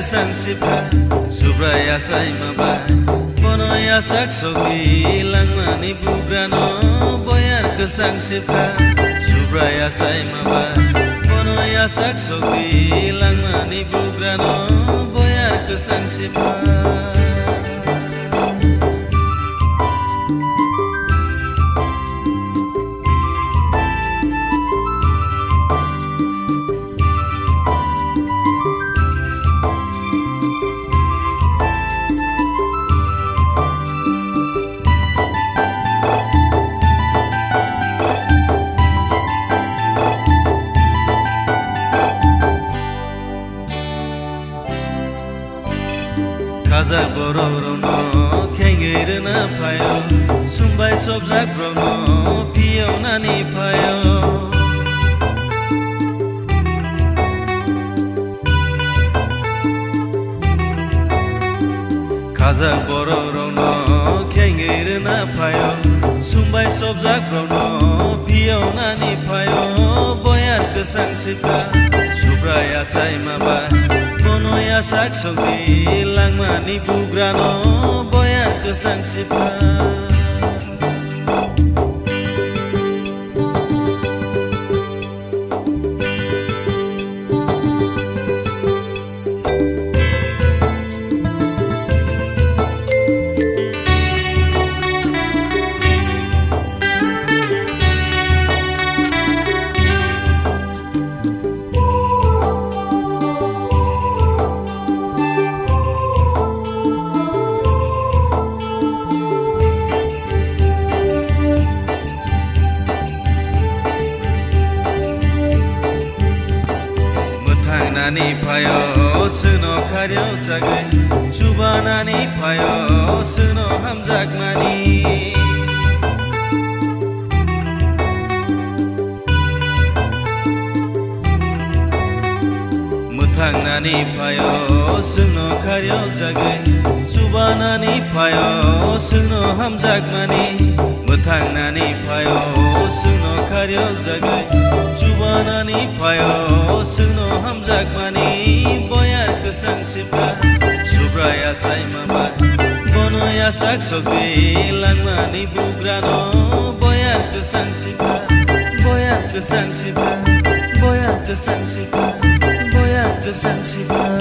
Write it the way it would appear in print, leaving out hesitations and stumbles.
kesang sipa Subraya say mabay Bono yasak sogi Langmani bugrano Boyar kesang sipa Subraya say mabay Bono yasak sogi Langmani bugrano Boyar kesang sipa Kazak bororono kengerna payo Sumbai sobjak rono piyo nani payo Kazak bororono kengerna payo Sumbai sobjak rono piyo nani payo Boyar kesang sipa Subraya say mabay Bono yasak sogi Langmani bugrano Boyar kesang sipa Nani payo suno karyok jagay Chuba nani payo suno hamjak mani Muthang nani payo suno karyok jagay Chuba nani payo suno hamjak mani Muthang nani payo suno karyok jagay Chuba nani payo suno hamjak mani Boyar kesang sipa Subraya say mabay Bono yasak sogi Langmani bugrano Boyar kesang sipa Boyar kesang sipa Boyar kesang sipa Boyar kesang sipa